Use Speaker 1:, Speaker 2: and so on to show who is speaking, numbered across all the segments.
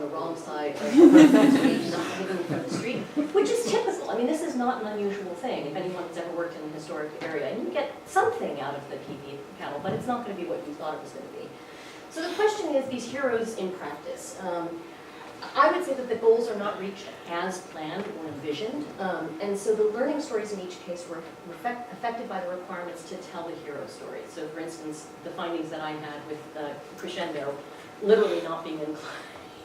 Speaker 1: the wrong side of the street, not hidden from the street, which is typical. I mean, this is not an unusual thing. If anyone's ever worked in a historic area, and you get something out of the PV panel, but it's not going to be what you thought it was going to be. So the question is, these heroes in practice. I would say that the goals are not reached as planned or envisioned, and so the learning stories in each case were affected by the requirements to tell the hero story. So for instance, the findings that I had with Crescendo literally not being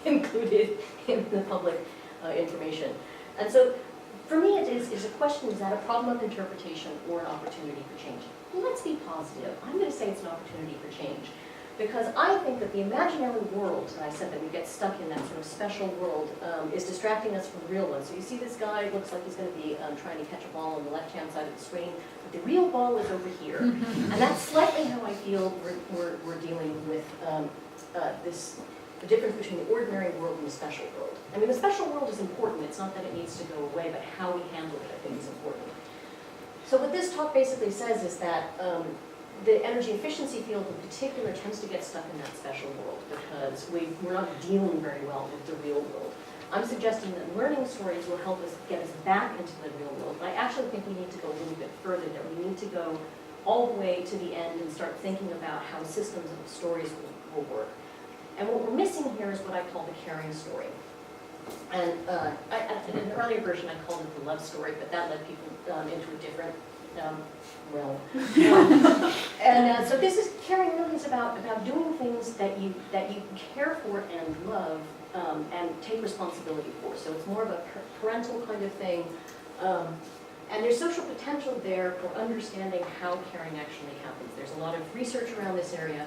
Speaker 1: included in the public information. And so for me it is a question, is that a problem of interpretation or an opportunity for change? Let's be positive. I'm going to say it's an opportunity for change. Because I think that the imaginary world, that I said that we get stuck in, that sort of special world, is distracting us from the real one. So you see this guy, looks like he's going to be trying to catch a ball on the left-hand side of the screen, but the real ball is over here. And that's slightly how I feel we're dealing with the difference between the ordinary world and the special world. I mean, the special world is important. It's not that it needs to go away, but how we handle it, I think, is important. So what this talk basically says is that the energy efficiency field in particular tends to get stuck in that special world because we're not dealing very well with the real world. I'm suggesting that learning stories will help us get us back into the real world. But I actually think we need to go a little bit further, that we need to go all the way to the end and start thinking about how systems of stories will work. And what we're missing here is what I call the caring story. And in an earlier version I called it the love story, but that led people into a different realm. And so this is caring really is about doing things that you care for and love and take responsibility for. So it's more of a parental kind of thing. And there's social potential there for understanding how caring actually happens. There's a lot of research around this area.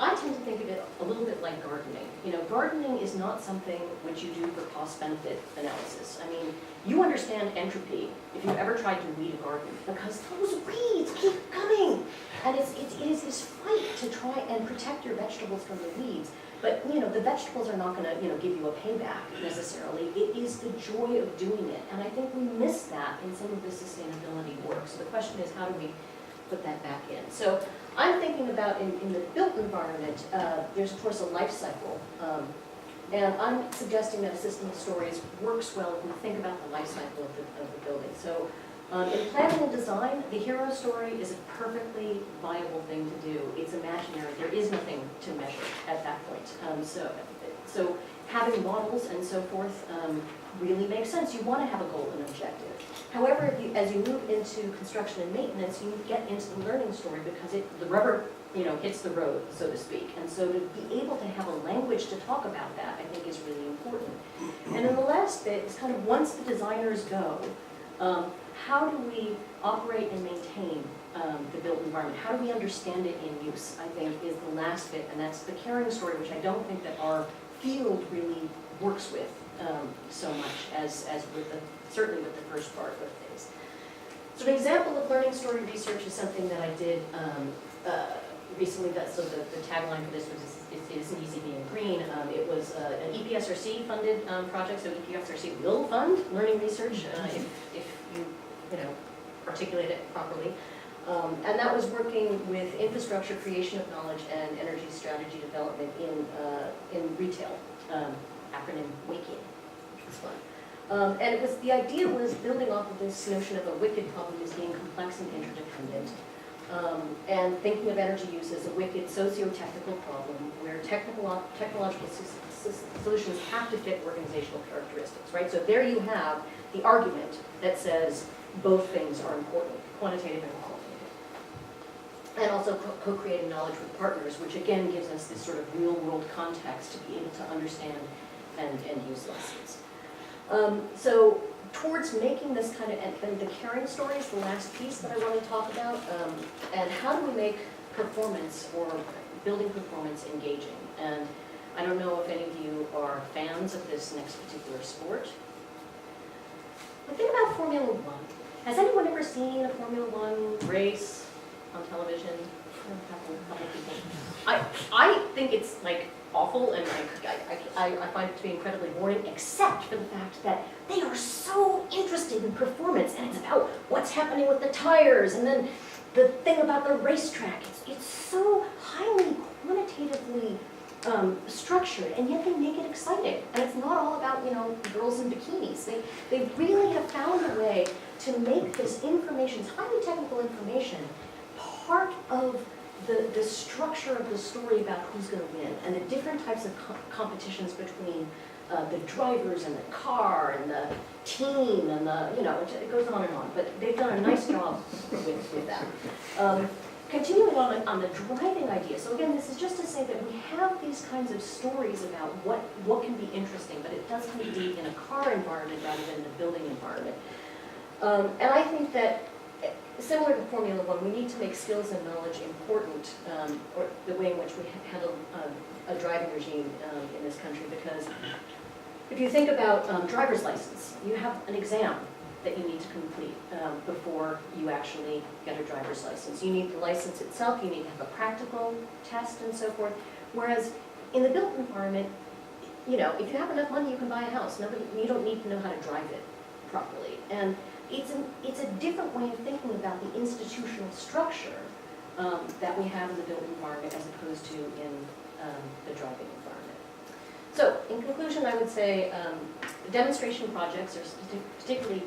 Speaker 1: I tend to think of it a little bit like gardening. You know, gardening is not something which you do for cost-benefit analysis. I mean, you understand entropy if you've ever tried to weed a garden, because those weeds keep coming. And it is this fight to try and protect your vegetables from the weeds. But, you know, the vegetables are not going to, give you a payback necessarily. It is the joy of doing it. And I think we miss that in some of the sustainability work. So the question is, how do we put that back in? So I'm thinking about in the built environment, there's of course a life cycle. And I'm suggesting that a system of stories works well if we think about the life cycle of the building. So in planning and design, the hero story is a perfectly viable thing to do. It's imaginary. There is nothing to measure at that point. So having models and so forth really makes sense. You want to have a goal and objective. However, as you move into construction and maintenance, you get into the learning story because the rubber hits the road, so to speak. And so to be able to have a language to talk about that, I think, is really important. And then the last bit is kind of once the designers go, how do we operate and maintain the built environment? How do we understand it in use, I think, is the last bit. And that's the caring story, which I don't think that our field really works with so much as certainly with the first part of things. So an example of learning story research is something that I did recently. So the tagline for this was, it isn't easy being green. It was an EPSRC funded project, so EPSRC will fund learning research if you articulate it properly. And that was working with infrastructure, creation of knowledge, and energy strategy development in retail, acronym WICI, which was fun. And the idea was building off of this notion of a wicked problem as being complex and interdependent, and thinking of energy use as a wicked socio-technical problem where technological solutions have to fit organizational characteristics, right? So there you have the argument that says both things are important, quantitative and qualitative. And also co-creating knowledge with partners, which again gives us this sort of real-world context to be able to understand and use lessons. So towards making this kind of, and the caring story is the last piece that I want to talk about, and how do we make performance or building performance engaging? And I don't know if any of you are fans of this next particular sport, but think about Formula One. Has anyone ever seen a Formula One race on television? A couple of people. I think it's like awful, and I find it to be incredibly boring, except for the fact that they are so interested in performance, and it's about what's happening with the tires, and then the thing about the racetrack. It's so highly quantitatively structured, and yet they make it exciting. And it's about, you know, girls in bikinis. They really have found a way to make this information, this highly technical information, part of the structure of the story about who's going to win, and the different types of competitions between the drivers and the car and the team and the, you know, it goes on and on. But they've done a nice job with that. Continuing on the driving idea, so again, this is just to say that we have these kinds of stories about what can be interesting, but it does need to be in a car environment rather than in a building environment. And I think that, similar to Formula One, we need to make skills and knowledge important, or the way in which we handle a driving regime in this country, because if you think about driver's license, you have an exam that you need to complete before you actually get a driver's license. You need the license itself, you need to have a practical test and so forth. Whereas in the built environment, you know, if you have enough money, you can buy a house. You don't need to know how to drive it properly. And it's a different way of thinking about the institutional structure that we have in the built environment as opposed to in the driving environment. So, in conclusion, I would say demonstration projects, or particularly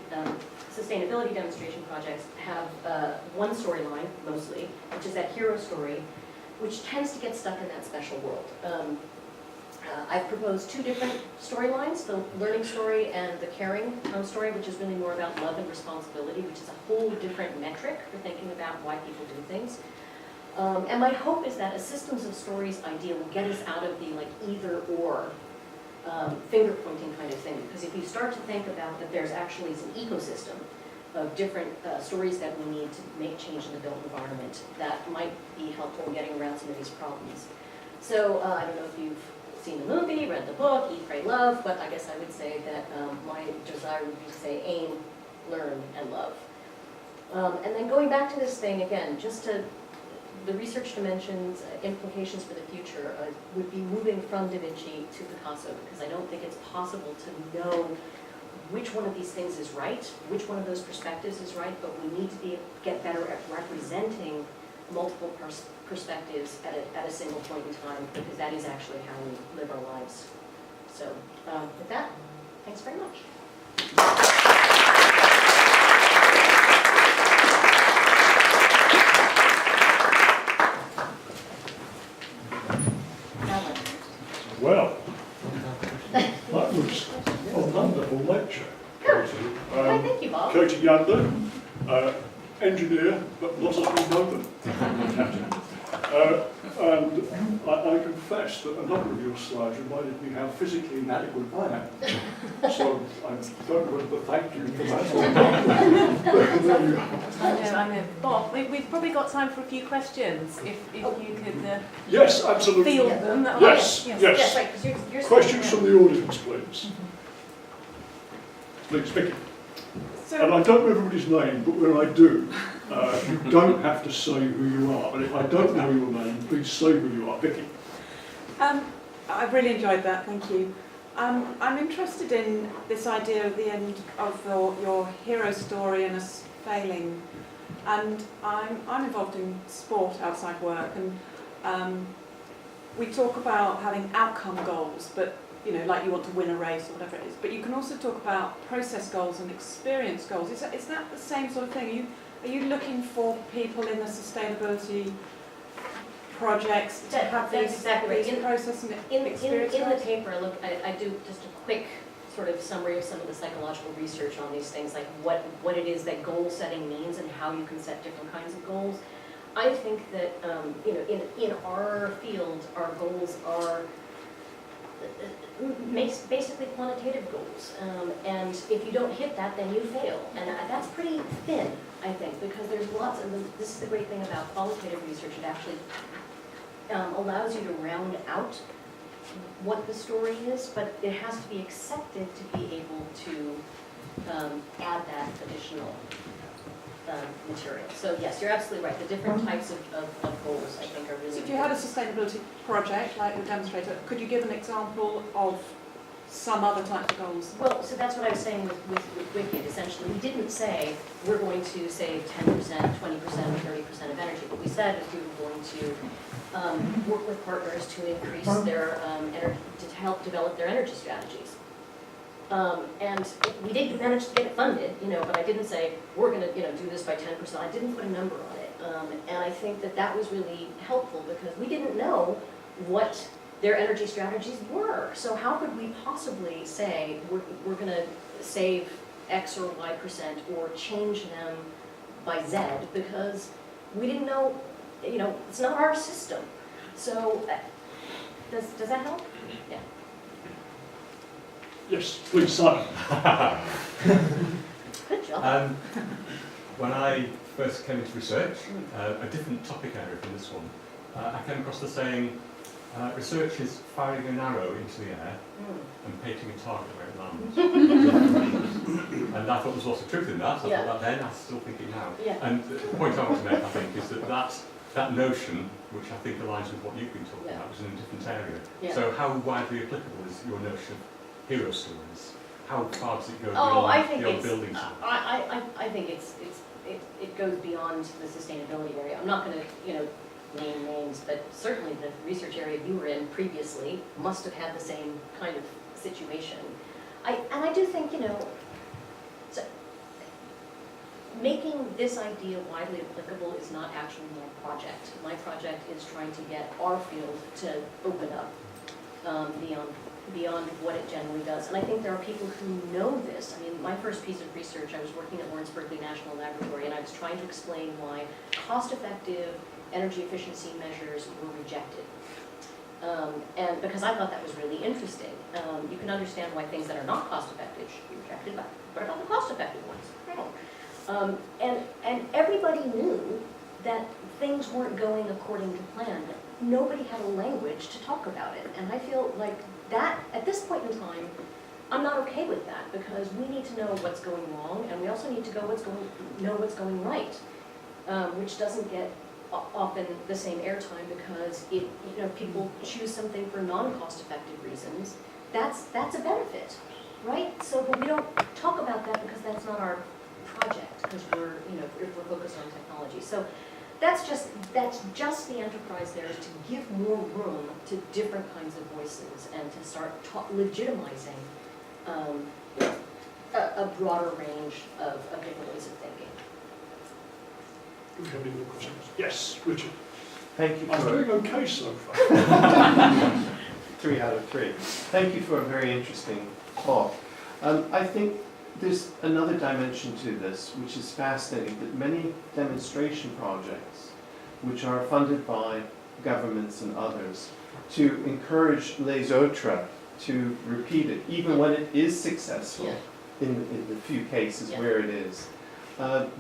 Speaker 1: sustainability demonstration projects, have one storyline, mostly, which is that hero story, which tends to get stuck in that special world. I've proposed two different storylines, the learning story and the caring story, which is really more about love and responsibility, which is a whole different metric for thinking about why people do things. And my hope is that a systems of stories idea will get us out of the like either or finger pointing kind of thing. Because if you start to think about that there's actually an ecosystem of different stories that we need to make change in the built environment, that might be helpful in getting around some of these problems. So I don't know if you've seen the movie, read the book, Eat, Pray, Love, but I guess I would say that my desire would be to say aim, learn, and love. And then going back to this thing again, just to the research dimensions, implications for the future would be moving from Da Vinci to Picasso, because I don't think it's possible to know which one of these things is right, which one of those perspectives is right, but we need to get better at representing multiple perspectives at a single point in time, because that is actually how we live our lives. So with that, thanks very much.
Speaker 2: Well, that was a wonderful lecture.
Speaker 1: Thank you, Bob.
Speaker 2: Keynote Janda, engineer, but not as we know them. And I confess that a number of your slides reminded me how physically inadequate I am. So I don't know whether to thank you for that. There you are.
Speaker 3: I know. Bob, we've probably got time for a few questions, if you could
Speaker 2: Yes, absolutely.
Speaker 3: field them. That
Speaker 2: Yes,
Speaker 3: yes.
Speaker 2: yes.
Speaker 1: Yes, right, 'cause you're
Speaker 2: Questions from the audience, please. Please, Vicky. And I don't know everybody's name, but when I do, you don't have to say who you are. But if I don't know your name, please say who you are. Vicky.
Speaker 3: I've really enjoyed that, thank you. I'm interested in this idea of the end of your hero story and us failing. And I'm involved in sport outside work, and we talk about having outcome goals, but you know, like you want to win a race or whatever it is. But you can also talk about process goals and experience goals. Is that the same sort of thing? Are you looking for people in the sustainability projects to have these,
Speaker 1: exactly right.
Speaker 3: these process and experience
Speaker 1: in the
Speaker 3: goals?
Speaker 1: paper, I do just a quick sort of summary of some of the psychological research on these things, like what it is that goal setting means and how you can set different kinds of goals. I think that you know, in our field, our goals are basically quantitative goals, and if you don't hit that, then you fail, and that's pretty thin, I think, because there's lots of this is the great thing about qualitative research. It actually allows you to round out what the story is, but it has to be accepted to be able to add that additional material. So yes, you're absolutely right. The different types of goals, I think, are really
Speaker 3: So if you had a sustainability project like the demonstrator, could you give an example of some other types of goals?
Speaker 1: Well, so that's what I was saying with Wicked. Essentially, we didn't say we're going to save 10%, 20%, 30% of energy. What we said is we were going to work with partners to increase their energy, to help develop their energy strategies. And we did manage to get it funded, but I didn't say, we're gonna, do this by 10%. I didn't put a number on it. And I think that that was really helpful because we didn't know what their energy strategies were. So how could we possibly say, we're gonna save X or Y% or change them by Z, because we didn't know, it's not our system. So, does that help? Yeah.
Speaker 2: Yes, please, Simon.
Speaker 1: Good job.
Speaker 4: When I first came into research, a different topic area from this one, I came across the saying, research is firing an arrow into the air and painting a target where it lands. And I thought there was lots of truth in that. I thought that then, I still think it now.
Speaker 1: Yeah.
Speaker 4: And the point I want to make, I think, is that notion, which I think aligns with what you've been talking about, was in a different area.
Speaker 1: Yeah.
Speaker 4: So how widely applicable is your notion of hero stories? How far does it go beyond building stories?
Speaker 1: I think it goes beyond the sustainability area. I'm not going to, name names, but certainly the research area you were in previously must have had the same kind of situation. I do think, so making this idea widely applicable is not actually my project. My project is trying to get our field to open up beyond what it generally does. And I think there are people who know this. I mean, my first piece of research, I was working at Lawrence Berkeley National Laboratory, and I was trying to explain why cost-effective energy efficiency measures were rejected. And because I thought that was really interesting. You can understand why things that are not cost-effective should be rejected, but what about the cost-effective ones? And everybody knew that things weren't going according to plan, but nobody had a language to talk about it. And I feel like that, at this point in time, I'm not okay with that, because we need to know what's going wrong, and we also need to know what's going right, which doesn't get often the same airtime because people choose something for non-cost-effective reasons. That's a benefit, right? So but we don't talk about that because that's not our project, because if we're focused on technology. So that's just the enterprise there, is to give more room to different kinds of voices and to start legitimizing a broader range of different ways of thinking.
Speaker 2: Do we have any more questions? Yes, Richard.
Speaker 5: Thank you.
Speaker 2: I'm doing okay so far.
Speaker 5: 3 out of 3. Thank you for a very interesting talk. I think there's another dimension to this, which is fascinating, that many demonstration projects, which are funded by governments and others, to encourage les autres to repeat it, even when it is successful, in the few cases where it is.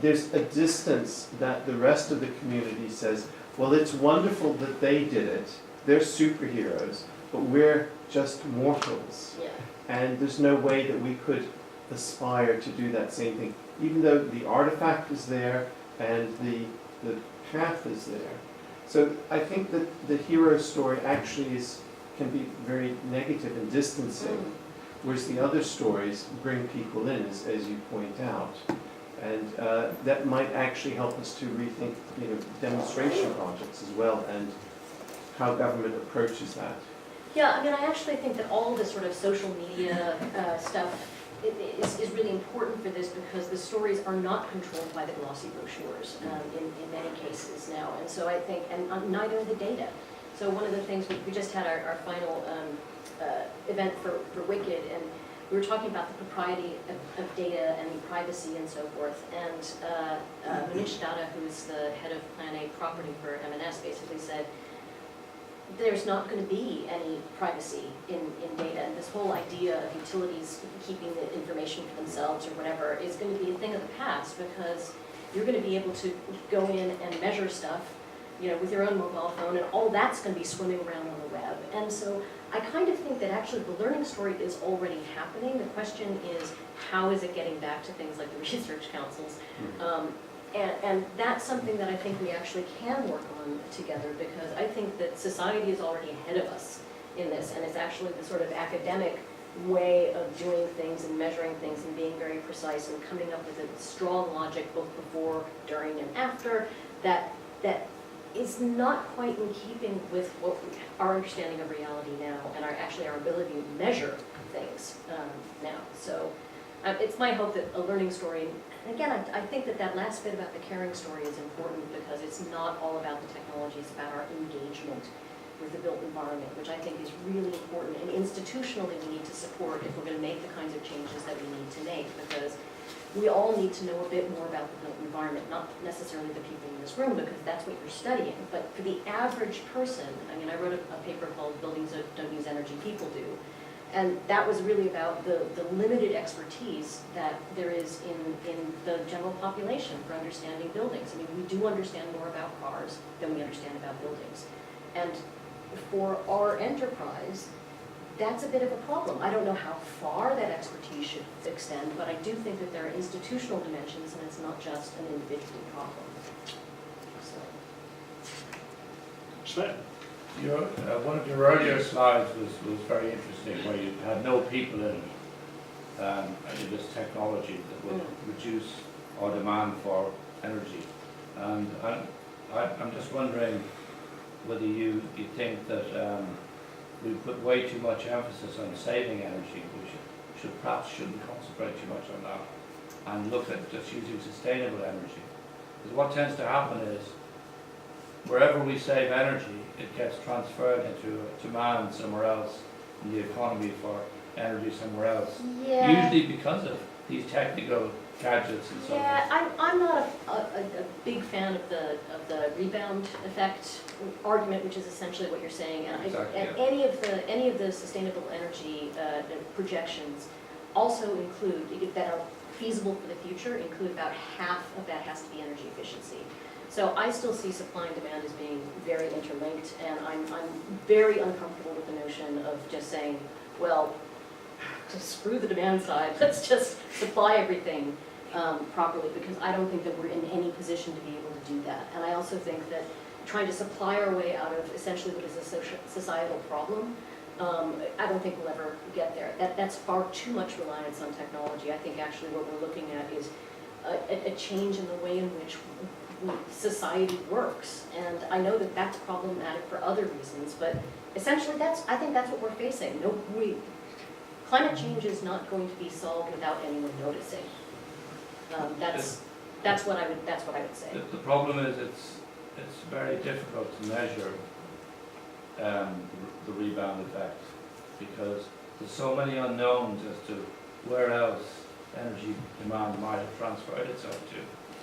Speaker 5: There's a distance that the rest of the community says, well, it's wonderful that they did it, they're superheroes, but we're just mortals.
Speaker 1: Yeah.
Speaker 5: And there's no way that we could aspire to do that same thing, even though the artifact is there and the path is there. So I think that the hero story actually can be very negative and distancing, whereas the other stories bring people in, as you point out. And that might actually help us to rethink, demonstration projects as well, and how government approaches that.
Speaker 1: Yeah, I mean, I actually think that all the sort of social media stuff is really important for this, because the stories are not controlled by the glossy brochures in many cases now. And so I think, and neither are the data. So one of the things, we just had our final event for Wicked, and we were talking about the propriety of data and privacy and so forth. And Manish Datta, who's the head of Plan A property for M&S, basically said, there's not going to be any privacy in data, and this whole idea of utilities keeping the information for themselves or whatever is going to be a thing of the past, because you're going to be able to go in and measure stuff, with your own mobile phone, and all that's going to be swimming around on the web. And so I kind of think that actually the learning story is already happening. The question is, how is it getting back to things like the research councils? And that's something that I think we actually can work on together, because I think that society is already ahead of us in this, and it's actually the sort of academic way of doing things and measuring things and being very precise and coming up with a strong logic both before, during, and after that is not quite in keeping with what our understanding of reality now and our ability to measure things now. So it's my hope that a learning story, and again, I think that that last bit about the caring story is important because it's not all about the technology, it's about our engagement with the built environment, which I think is really important. And institutionally, we need to support if we're going to make the kinds of changes that we need to make, because we all need to know a bit more about the built environment, not necessarily the people in this room, because that's what you're studying. But for the average person, I mean, I wrote a paper called Buildings That Don't Use Energy, People Do. And that was really about the limited expertise that there is in the general population for understanding buildings. I mean, we do understand more about cars than we understand about buildings. And for our enterprise, that's a bit of a problem. I don't know how far that expertise should extend, but I do think that there are institutional dimensions and it's not just an individual problem. So.
Speaker 2: Sven?
Speaker 6: One of your earlier slides was very interesting, where you had no people in this technology that would reduce our demand for energy. And I'm just wondering whether you think that we put way too much emphasis on saving energy. We perhaps shouldn't concentrate too much on that and look at just using sustainable energy. Because what tends to happen is wherever we save energy, it gets transferred into demand somewhere else in the economy for energy somewhere else.
Speaker 1: Yeah.
Speaker 6: Usually because of these technical gadgets and so on.
Speaker 1: Yeah, I'm not a big fan of the rebound effect argument, which is essentially what you're saying. And,
Speaker 6: Exactly,
Speaker 1: and
Speaker 6: yeah.
Speaker 1: any of the sustainable energy projections also include, that are feasible for the future, include about half of that has to be energy efficiency. So I still see supply and demand as being very interlinked, and I'm very uncomfortable with the notion of just saying, well, to screw the demand side, let's just supply everything properly, because I don't think that we're in any position to be able to do that. And I also think that trying to supply our way out of essentially what is a societal problem, I don't think we'll ever get there. That's far too much reliance on technology. I think actually what we're looking at is a change in the way in which society works. And I know that that's problematic for other reasons, but essentially I think that's what we're facing. Climate change is not going to be solved without anyone noticing. That's what I would say.
Speaker 6: The problem is it's very difficult to measure the rebound effect, because there's so many unknowns as to where else energy demand might have transferred itself to.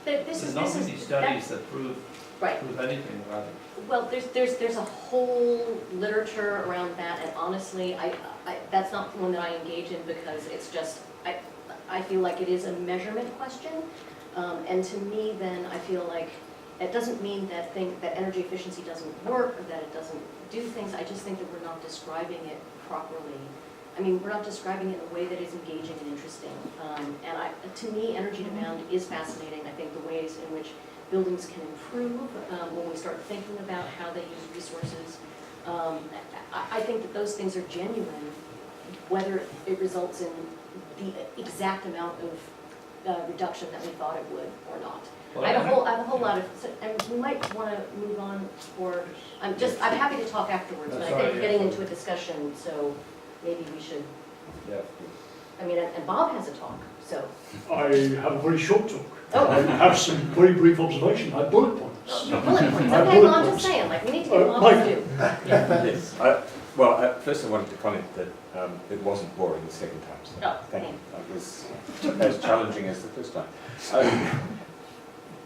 Speaker 6: There's not many studies that prove anything about it.
Speaker 1: Well, there's a whole literature around that, and honestly, I that's not one that I engage in, because it's just I feel like it is a measurement question, and to me, then I feel like it doesn't mean that energy efficiency doesn't work or that it doesn't do things. I just think that we're not describing it properly. I mean, we're not describing it in a way that is engaging and interesting. To me, energy demand is fascinating. I think the ways in which buildings can improve when we start thinking about how they use resources. I think that those things are genuine, whether it results in the exact amount of reduction that we thought it would or not.
Speaker 6: Well,
Speaker 1: I have a whole lot of, and we might want to move on, or I'm happy to talk afterwards, but I think we're getting into a discussion, so maybe we should.
Speaker 6: Yeah.
Speaker 1: I mean, and Bob has a talk, so.
Speaker 2: I have a very short talk.
Speaker 1: Oh.
Speaker 2: I have some very brief observations. I have bullet points.
Speaker 1: Bullet points.
Speaker 2: I have
Speaker 1: Okay, well,
Speaker 2: bullet
Speaker 1: I'm
Speaker 2: points.
Speaker 1: just saying, like, we need to get Bob
Speaker 2: Mike.
Speaker 1: to do. Yeah.
Speaker 7: Yes. First I wanted to comment that it wasn't boring the second time, so
Speaker 1: Oh,
Speaker 7: thank you.
Speaker 1: thanks.
Speaker 7: That was as challenging as the first time.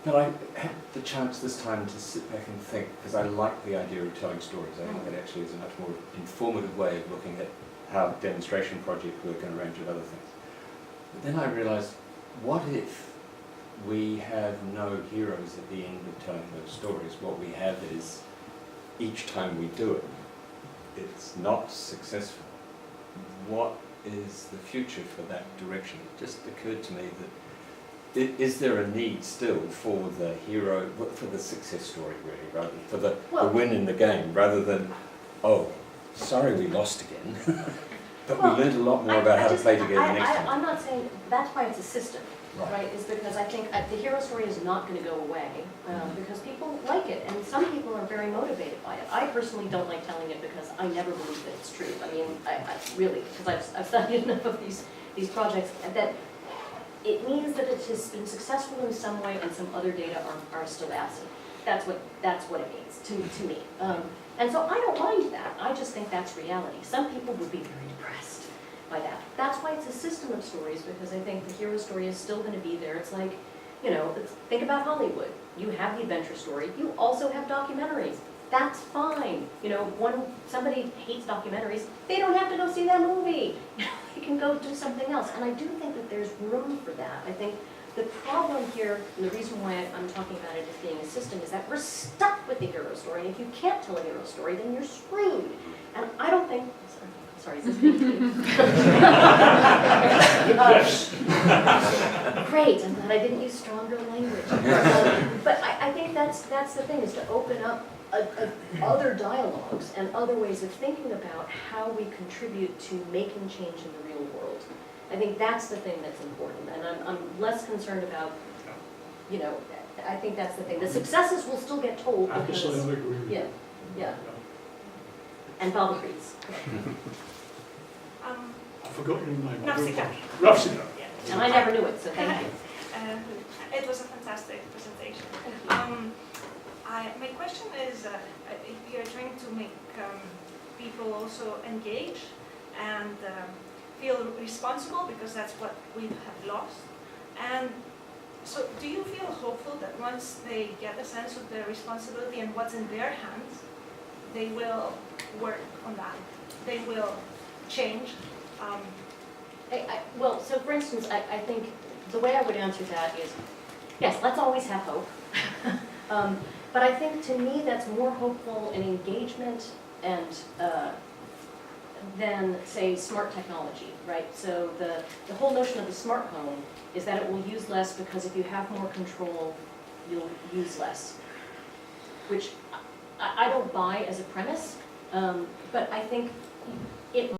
Speaker 7: But I had the chance this time to sit back and think, because I like the idea of telling stories. I think it actually is a much more informative way of looking at how demonstration projects work and a range of other things. But then I realized, what if we have no heroes at the end of telling those stories? What we have is, each time we do it, it's not successful. What is the future for that direction? It just occurred to me that is there a need still for the hero, for the success story really, rather for the win in the game, rather than, oh, sorry we lost again. But we learned a lot more about how to play together next time.
Speaker 1: I'm not saying, that's why it's a system,
Speaker 7: Right.
Speaker 1: right? Is because I think the hero story is not going to go away because people like it, and some people are very motivated by it. I personally don't like telling it because I never believe that it's true. I mean, I really, because I've studied enough of these projects, that it means that it has been successful in some way and some other data are still absent. That's what it means to me. And so I don't mind that. I just think that's reality. Some people would be very depressed by that. That's why it's a system of stories, because I think the hero story is still going to be there. It's like, you know, think about Hollywood. You have the adventure story. You also have documentaries. That's fine. You know, somebody hates documentaries, they don't have to go see that movie. They can go do something else. And I do think that there's room for that. I think the problem here, and the reason why I'm talking about it as being a system, is that we're stuck with the hero story. And if you can't tell a hero story, then you're screwed. And I don't think, sorry, is this me?
Speaker 2: Yes.
Speaker 1: Great, I'm glad I didn't use stronger language. But I think that's the thing, is to open up other dialogues and other ways of thinking about how we contribute to making change in the real world. I think that's the thing that's important, and I'm less concerned about, you know, I think that's the thing. The successes will still get told because,
Speaker 2: Absolutely agree with you.
Speaker 1: yeah. And Bob agrees.
Speaker 2: I forgot your name.
Speaker 8: Nafsika.
Speaker 2: Nafsika.
Speaker 1: And I never knew it, so thank you.
Speaker 8: It was a fantastic presentation. My question is, if you're trying to make people also engage and feel responsible, because that's what we have lost. And so do you feel hopeful that once they get a sense of their responsibility and what's in their hands, they will work on that? They will change?
Speaker 1: Well, so for instance, I think the way I would answer that is, yes, let's always have hope. But I think to me that's more hopeful in engagement and than, say, smart technology, right? So the whole notion of the smart home is that it will use less because if you have more control, you'll use less, which I don't buy as a premise, but I think it